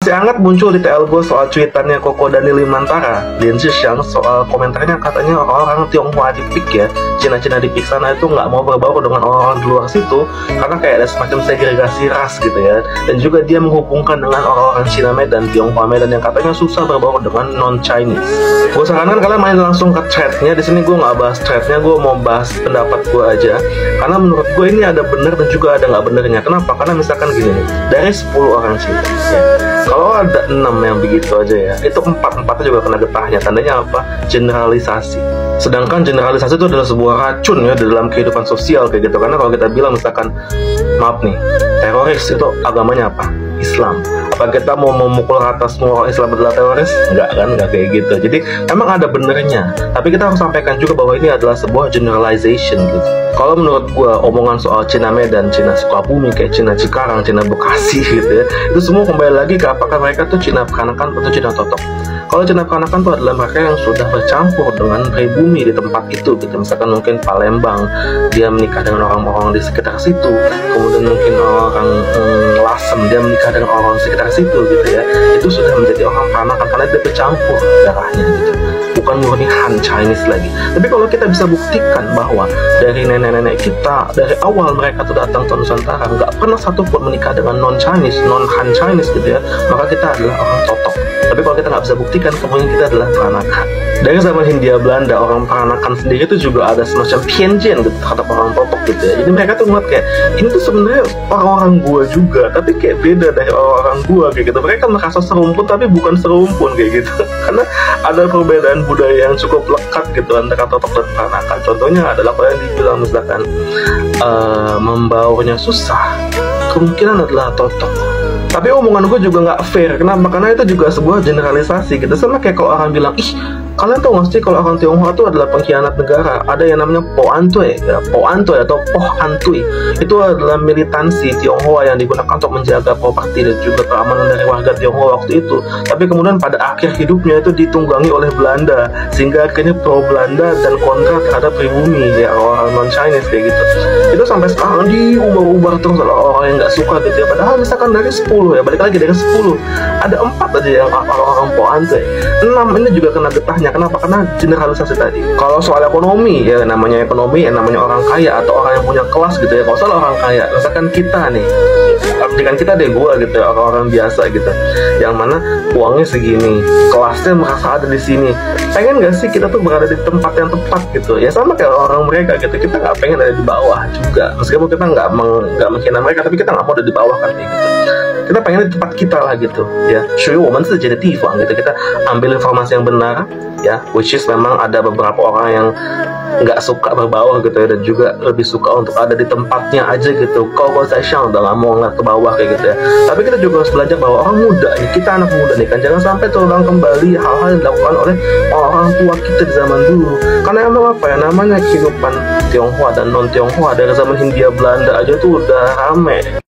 Masih hangat muncul di TL gue soal cuitannya Koko Daniel Limantara, Lin Zhixiang, soal komentarnya katanya orang-orang Tionghoa di PIK ya, Cina-Cina di PIK sana itu nggak mau berbaur dengan orang-orang di luar situ karena kayak ada semacam segregasi ras gitu ya. Dan juga dia menghubungkan dengan orang-orang Cina Medan, Tionghoa Medan yang katanya susah berbaur dengan non-Chinese. Gue sarankan kalian main langsung ke threadnya. Di sini gue nggak bahas threadnya, gue mau bahas pendapat gue aja. Karena menurut gue ini ada benar dan juga ada nggak benernya. Kenapa? Karena misalkan gini nih, dari 10 orang Cina ya, kalau ada 6 yang begitu aja ya, itu 4-4 juga kena getahnya. Tandanya apa? Generalisasi. Sedangkan generalisasi itu adalah sebuah racun ya di dalam kehidupan sosial kayak gitu. Karena kalau kita bilang misalkan, maaf nih, teroris itu agamanya apa? Islam. Apa kita mau memukul rata semua orang Islam adalah teroris? Enggak kan, enggak kayak gitu. Jadi emang ada benernya, tapi kita harus sampaikan juga bahwa ini adalah sebuah generalization gitu. Kalau menurut gua, omongan soal Cina Medan, Cina Sukabumi, kayak Cina Cikarang, Cina Bekasi gitu ya, itu semua kembali lagi ke apakah mereka tuh Cina peranakan atau Cina totok. Kalau Cina peranakan itu adalah mereka yang sudah bercampur dengan pribumi di tempat itu gitu. Misalkan mungkin Palembang, dia menikah dengan orang-orang di sekitar situ. Kemudian mungkin orang Lasem, dia menikah dengan orang di sekitar situ gitu ya. Itu sudah menjadi orang peranakan karena dia bercampur darahnya gitu, bukan murni Han Chinese lagi. Tapi kalau kita bisa buktikan bahwa dari nenek-nenek kita, dari awal mereka tuh datang ke Nusantara, nggak pernah satupun menikah dengan non-Chinese, non-Han Chinese gitu ya, maka kita adalah orang totok. Tapi kalau kita nggak bisa buktikan, kemudian kita adalah peranakan. Dari zaman Hindia Belanda, orang peranakan sendiri itu juga ada semacam pianjen gitu terhadap orang totok gitu ya. Jadi mereka tuh ngeliat kayak, ini tuh sebenarnya orang-orang gua juga, tapi kayak beda dari orang-orang gua kayak gitu. Mereka merasa serumpun tapi bukan serumpun kayak gitu. Karena ada perbedaan budaya yang cukup lekat gitu antara totok dan peranakan. Contohnya adalah kalau yang dibilang misalkan membaurnya susah, kemungkinan adalah totok. Tapi omongan gue juga nggak fair. Kenapa? Karena itu juga sebuah generalisasi gitu. Sama kayak kalau orang bilang, ih, kalian tahu nggak sih kalau orang Tionghoa itu adalah pengkhianat negara? Ada yang namanya Po Antui ya, Po Antui atau Poh Antui. Itu adalah militansi Tionghoa yang digunakan untuk menjaga properti dan juga keamanan dari warga Tionghoa waktu itu. Tapi kemudian pada akhir hidupnya itu ditunggangi oleh Belanda, sehingga akhirnya pro Belanda dan kontra terhadap pribumi ya, orang non-Chinese kayak gitu. Itu sampai sekarang diubah-ubah terus oleh orang yang nggak suka gitu ya. Padahal misalkan dari 10 ya, balik lagi dari 10 ada 4 aja yang orang-orang Po Antui. 6 ini juga kena getahnya. Kenapa? Karena generalisasi tadi. Kalau soal ekonomi ya, namanya ekonomi ya, namanya orang kaya atau orang yang punya kelas gitu ya. Kalau soal orang kaya, misalkan kita nih, artikan kita deh, gua gitu ya, orang-orang biasa gitu, yang mana uangnya segini, kelasnya merasa ada di sini. Pengen gak sih kita tuh berada di tempat yang tepat gitu ya? Sama kayak orang mereka gitu, kita nggak pengen ada di bawah juga, meskipun kita nggak menghina mereka, tapi kita nggak mau ada di bawah kan kayak gitu. Kita pengen di tempat kita lah gitu ya, show you woman jadi tifang gitu. Kita ambil informasi yang benar ya, which is memang ada beberapa orang yang nggak suka berbaur gitu ya, dan juga lebih suka untuk ada di tempatnya aja gitu. Kalau saya udah nggak mau ngeliat ke bawah kayak gitu ya. Tapi kita juga harus belajar bahwa orang muda nih, kita anak muda nih kan, jangan sampai terulang kembali hal-hal yang dilakukan oleh orang tua kita di zaman dulu. Karena emang apa ya, namanya kehidupan Tionghoa dan non Tionghoa dari zaman Hindia Belanda aja tuh udah rame.